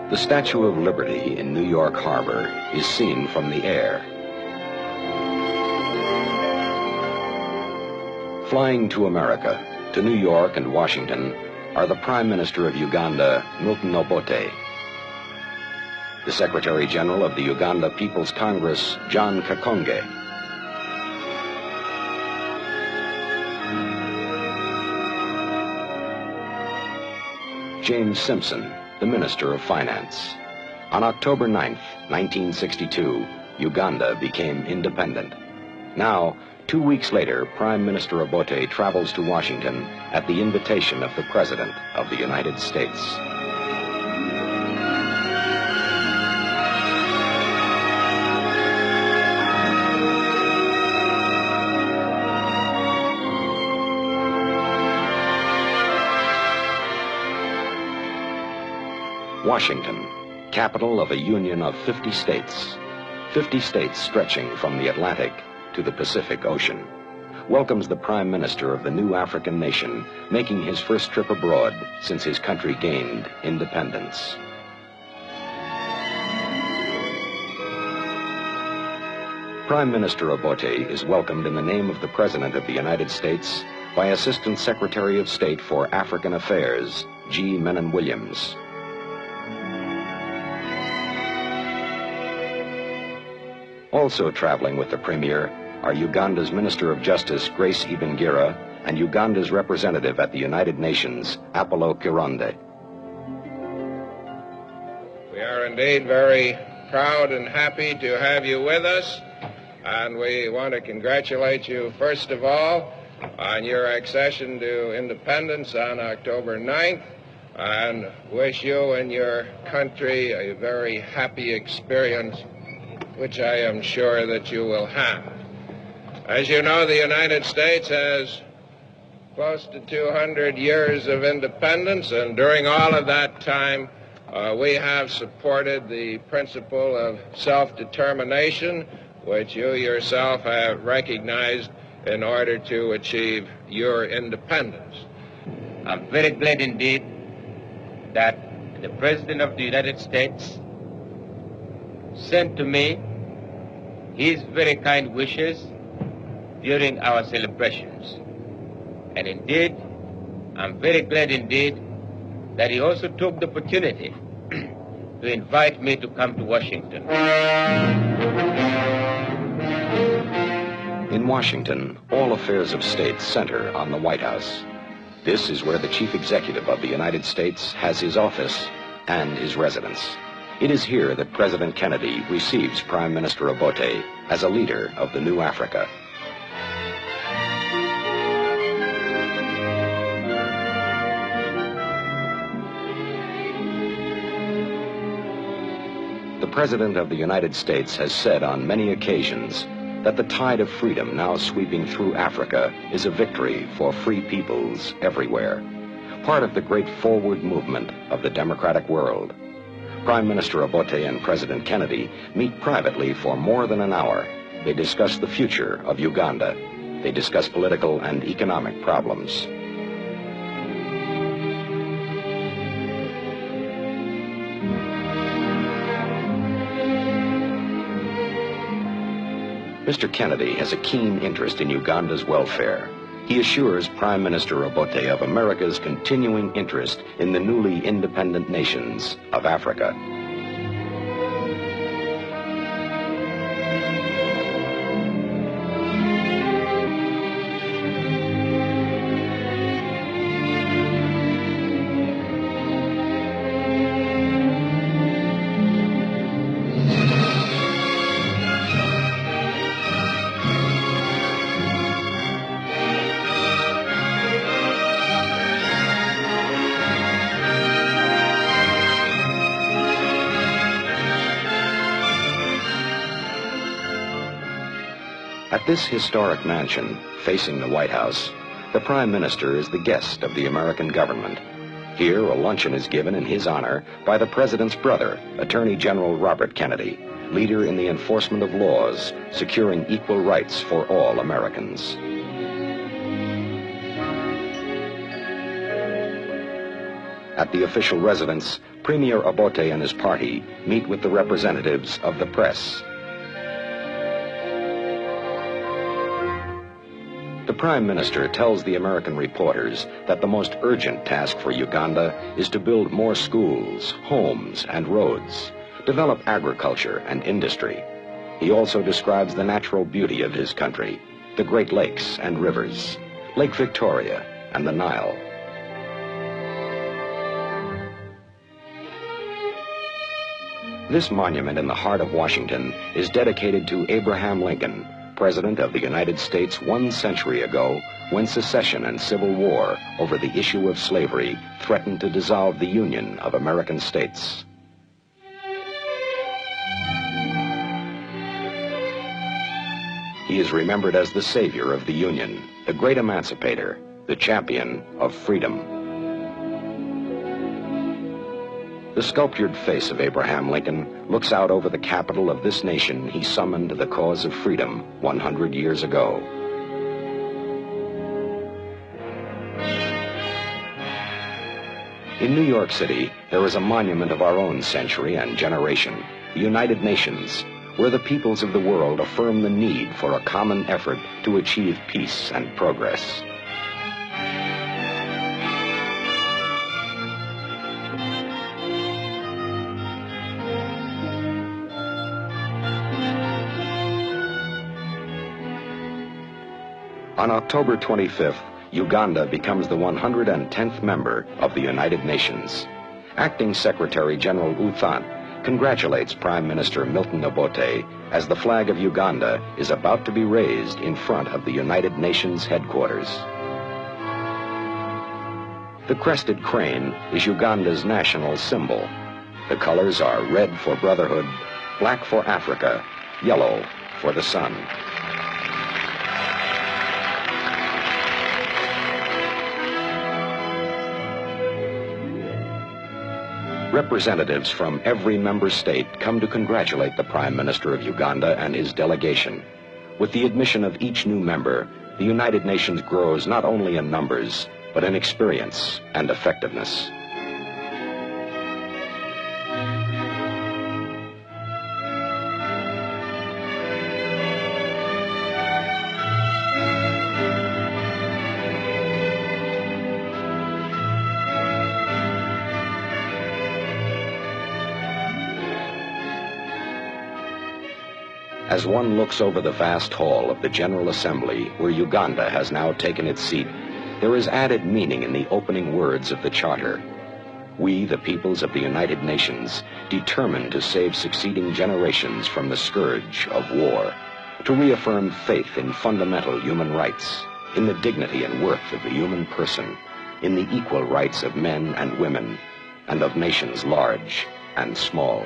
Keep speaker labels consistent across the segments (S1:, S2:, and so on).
S1: The Statue of Liberty in New York Harbor is seen from the air. Flying to America, to New York and Washington, are the Prime Minister of Uganda, Milton Obote, the Secretary General of the Uganda People's Congress, John Kakonge, James Simpson, the Minister of Finance. On October 9th, 1962, Uganda became independent. Now, 2 weeks later, Prime Minister Obote travels to Washington at the invitation of the President of the United States. Washington, capital of a union of 50 states. 50 states stretching from the Atlantic to the Pacific Ocean, welcomes the Prime Minister of the new African nation, making his first trip abroad since his country gained independence. Prime Minister Obote is welcomed in the name of the President of the United States by Assistant Secretary of State for African Affairs, G. Menon Williams. Also traveling with the Premier are Uganda's Minister of Justice, Grace Ibingira, and Uganda's representative at the United Nations, Apollo Kironde.
S2: We are indeed very proud and happy to have you with us, and we want to congratulate you, first of all, on your accession to independence on October 9th, and wish you and your country a very happy experience, which I am sure that you will have. As you know, the United States has close to 200 years of independence, and during all of that time, we have supported the principle of self-determination, which you yourself have recognized in order to achieve your independence.
S3: I'm very glad indeed that the President of the United States sent to me his very kind wishes during our celebrations. And indeed, I'm very glad indeed that he also took the opportunity to invite me to come to Washington.
S1: In Washington, all affairs of state center on the White House. This is where the Chief Executive of the United States has his office and his residence. It is here that President Kennedy receives Prime Minister Obote as a leader of the new Africa. The President of the United States has said on many occasions that the tide of freedom now sweeping through Africa is a victory for free peoples everywhere, part of the great forward movement of the democratic world. Prime Minister Obote and President Kennedy meet privately for more than an hour. They discuss the future of Uganda. They discuss political and economic problems. Mr. Kennedy has a keen interest in Uganda's welfare. He assures Prime Minister Obote of America's continuing interest in the newly independent nations of Africa. At this historic mansion, facing the White House, the Prime Minister is the guest of the American government. Here, a luncheon is given in his honor by the President's brother, Attorney General Robert Kennedy, leader in the enforcement of laws, securing equal rights for all Americans. At the official residence, Premier Obote and his party meet with the representatives of the press. The Prime Minister tells the American reporters that the most urgent task for Uganda is to build more schools, homes, and roads, develop agriculture and industry. He also describes the natural beauty of his country, the Great Lakes and rivers, Lake Victoria and the Nile. This monument in the heart of Washington is dedicated to Abraham Lincoln, President of the United States 1 century ago, when secession and civil war over the issue of slavery threatened to dissolve the Union of American states. He is remembered as the savior of the Union, the great emancipator, the champion of freedom. The sculptured face of Abraham Lincoln looks out over the capital of this nation he summoned to the cause of freedom 100 years ago. In New York City, there is a monument of our own century and generation, the United Nations, where the peoples of the world affirm the need for a common effort to achieve peace and progress. On October 25th, Uganda becomes the 110th member of the United Nations. Acting Secretary General Uthan congratulates Prime Minister Milton Obote as the flag of Uganda is about to be raised in front of the United Nations headquarters. The crested crane is Uganda's national symbol. The colors are red for brotherhood, black for Africa, yellow for the sun. Representatives from every member state come to congratulate the Prime Minister of Uganda and his delegation. With the admission of each new member, the United Nations grows not only in numbers, but in experience and effectiveness. As one looks over the vast hall of the General Assembly, where Uganda has now taken its seat, there is added meaning in the opening words of the Charter. We, the peoples of the United Nations, determined to save succeeding generations from the scourge of war, to reaffirm faith in fundamental human rights, in the dignity and worth of the human person, in the equal rights of men and women, and of nations large and small.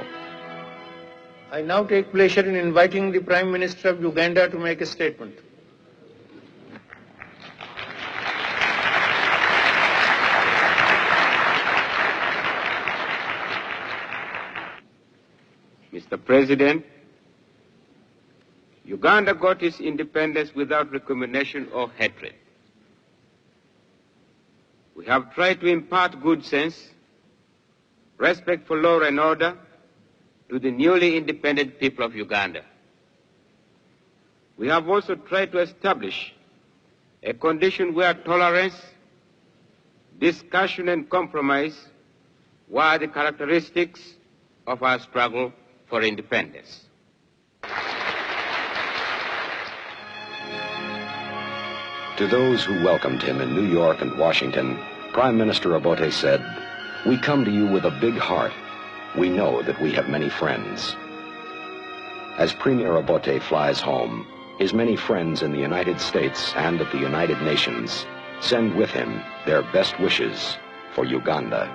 S4: I now take pleasure in inviting the Prime Minister of Uganda to make a statement.
S3: Mr. President, Uganda got its independence without recrimination or hatred. We have tried to impart good sense, respect for law and order, to the newly independent people of Uganda. We have also tried to establish a condition where tolerance, discussion, and compromise were the characteristics of our struggle for independence.
S1: To those who welcomed him in New York and Washington, Prime Minister Obote said, "We come to you with a big heart. We know that we have many friends." As Premier Obote flies home, his many friends in the United States and at the United Nations send with him their best wishes for Uganda.